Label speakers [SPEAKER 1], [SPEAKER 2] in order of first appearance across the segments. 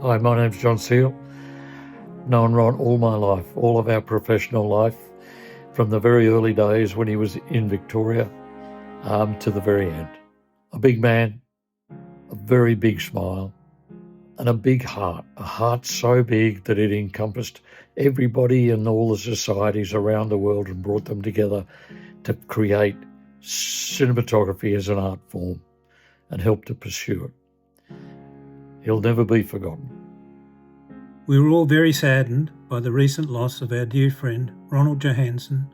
[SPEAKER 1] Hi, my name's John Seal. Known Ron all my life, all of our professional life, from the very early days when he was in Victoria to the very end. A big man, a very big smile, and a big heart. A heart so big that it encompassed everybody and all the societies around the world and brought them together to create cinematography as an art form and help to pursue it. He'll never be forgotten.
[SPEAKER 2] We were all very saddened by the recent loss of our dear friend Ronald Johanson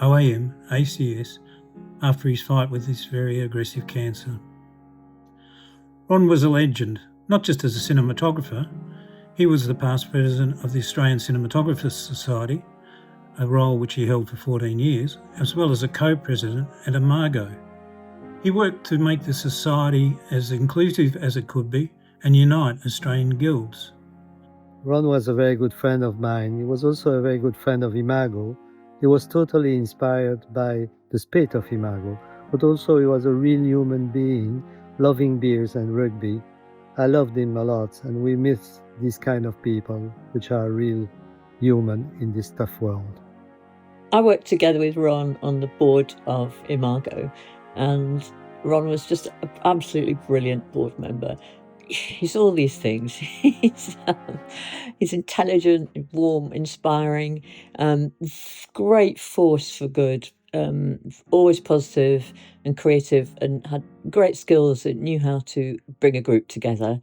[SPEAKER 2] OAM ACS after his fight with this very aggressive cancer. Ron was a legend, not just as a cinematographer. He was the past president of the Australian Cinematographers Society, a role which he held for 14 years, as well as a co-president at IMAGO. He worked to make the society as inclusive as it could be and unite Australian guilds.
[SPEAKER 3] Ron was a very good friend of mine. He was also a very good friend of IMAGO. He was totally inspired by the spirit of IMAGO, but also he was a real human being, loving beers and rugby. I loved him a lot, and we miss these kind of people, which are real human in this tough world.
[SPEAKER 4] I worked together with Ron on the board of IMAGO, and Ron was just an absolutely brilliant board member. He's all these things. He's intelligent, warm, inspiring, great force for good, always positive and creative, and had great skills and knew how to bring a group together.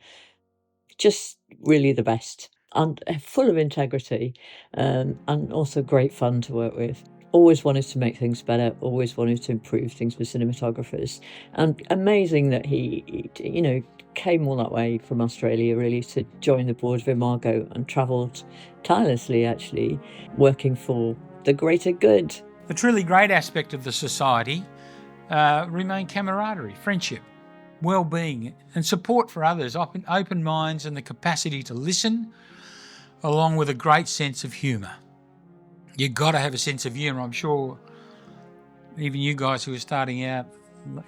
[SPEAKER 4] Just really the best, and full of integrity, and also great fun to work with. Always wanted to make things better, always wanted to improve things for cinematographers. And amazing that he came all that way from Australia really to join the board of IMAGO and travelled tirelessly, actually, working for the greater good.
[SPEAKER 5] The truly great aspect of the society remained camaraderie, friendship, well-being and support for others, open minds and the capacity to listen, along with a great sense of humour. You've got to have a sense of humour. I'm sure even you guys who are starting out,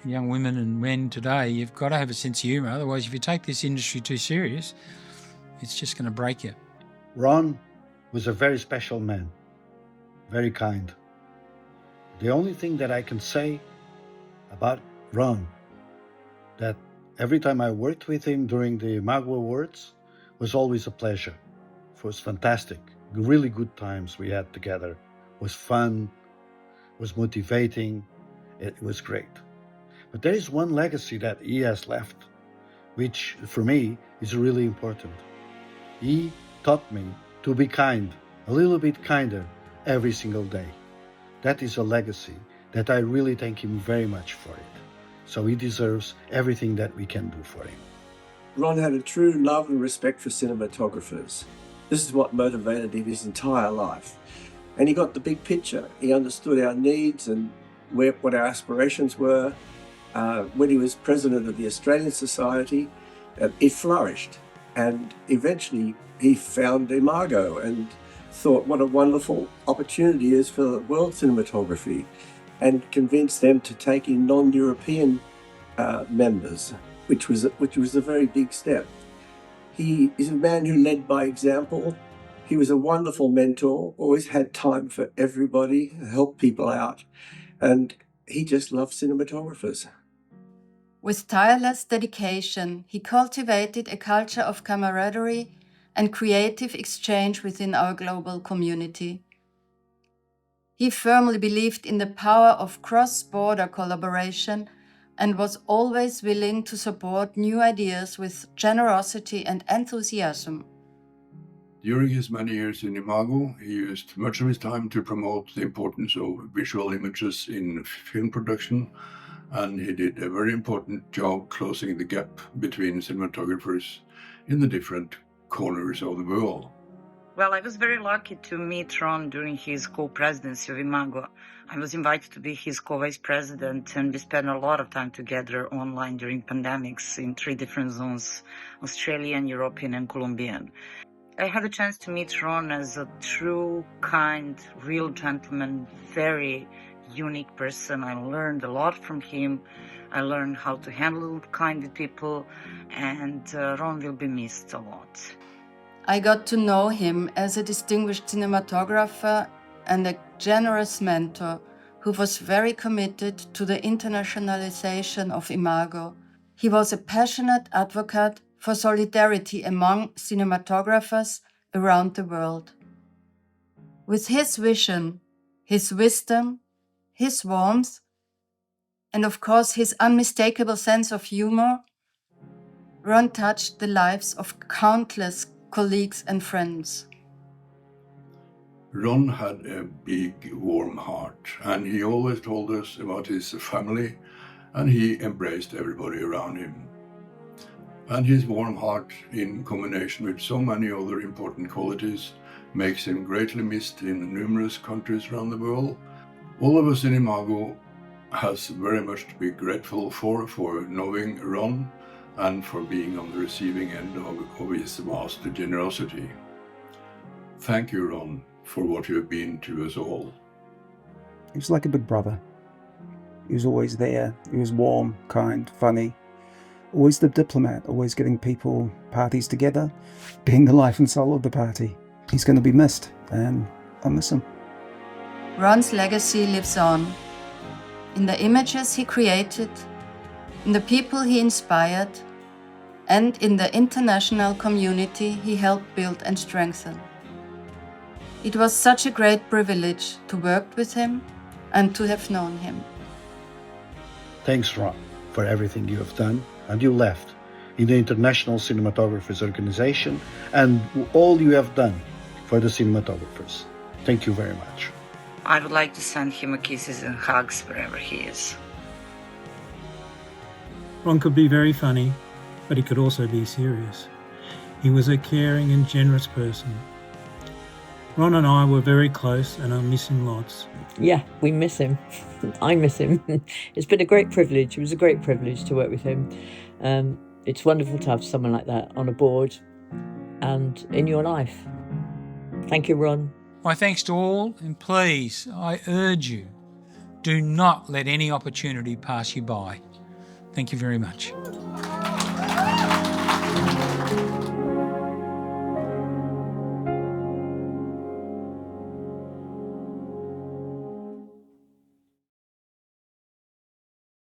[SPEAKER 5] young women and men today, you've got to have a sense of humour. Otherwise, if you take this industry too serious, it's just going to break you.
[SPEAKER 6] Ron was a very special man, very kind. The only thing that I can say about Ron, that every time I worked with him during the IMAGO Awards, was always a pleasure. It was fantastic. Really good times we had together. It was fun, it was motivating, it was great. But there is one legacy that he has left, which for me is really important. He taught me to be kind, a little bit kinder every single day. That is a legacy that I really thank him very much for it. So he deserves everything that we can do for him.
[SPEAKER 7] Ron had a true love and respect for cinematographers. This is what motivated him his entire life. And he got the big picture. He understood our needs and what our aspirations were. When he was president of the Australian Society, it flourished. And eventually he found IMAGO and thought what a wonderful opportunity is for world cinematography, and convinced them to take in non-European members, which was a very big step. He is a man who led by example. He was a wonderful mentor, always had time for everybody, helped people out, and he just loved cinematographers.
[SPEAKER 8] With tireless dedication, he cultivated a culture of camaraderie and creative exchange within our global community. He firmly believed in the power of cross-border collaboration and was always willing to support new ideas with generosity and enthusiasm.
[SPEAKER 9] During his many years in IMAGO, he used much of his time to promote the importance of visual images in film production, and he did a very important job closing the gap between cinematographers in the different corners of the world.
[SPEAKER 10] Well, I was very lucky to meet Ron during his co-presidency of IMAGO. I was invited to be his co-vice president, and we spent a lot of time together online during pandemics in 3 different zones, Australian, European, and Colombian. I had a chance to meet Ron as a true, kind, real gentleman, very unique person. I learned a lot from him. I learned how to handle kind people, and Ron will be missed a lot.
[SPEAKER 8] I got to know him as a distinguished cinematographer and a generous mentor who was very committed to the internationalization of IMAGO. He was a passionate advocate for solidarity among cinematographers around the world. With his vision, his wisdom, his warmth, and of course his unmistakable sense of humor, Ron touched the lives of countless colleagues and friends.
[SPEAKER 9] Ron had a big, warm heart, and he always told us about his family, and he embraced everybody around him. And his warm heart, in combination with so many other important qualities, makes him greatly missed in numerous countries around the world. All of us in IMAGO has very much to be grateful for knowing Ron and for being on the receiving end of his vast generosity. Thank you, Ron, for what you have been to us all.
[SPEAKER 11] He was like a big brother. He was always there. He was warm, kind, funny. Always the diplomat, always getting parties together, being the life and soul of the party. He's going to be missed, and I miss him.
[SPEAKER 8] Ron's legacy lives on in the images he created, in the people he inspired, and in the international community he helped build and strengthen. It was such a great privilege to work with him and to have known him.
[SPEAKER 6] Thanks, Ron, for everything you have done and you left in the International Cinematographers Organization and all you have done for the cinematographers. Thank you very much.
[SPEAKER 10] I would like to send him kisses and hugs wherever he is.
[SPEAKER 2] Ron could be very funny, but he could also be serious. He was a caring and generous person. Ron and I were very close, and I miss him lots.
[SPEAKER 4] Yeah, we miss him. I miss him. It's been a great privilege. It was a great privilege to work with him. It's wonderful to have someone like that on a board and in your life. Thank you, Ron.
[SPEAKER 5] My thanks to all, and please, I urge you, do not let any opportunity pass you by. Thank you very much.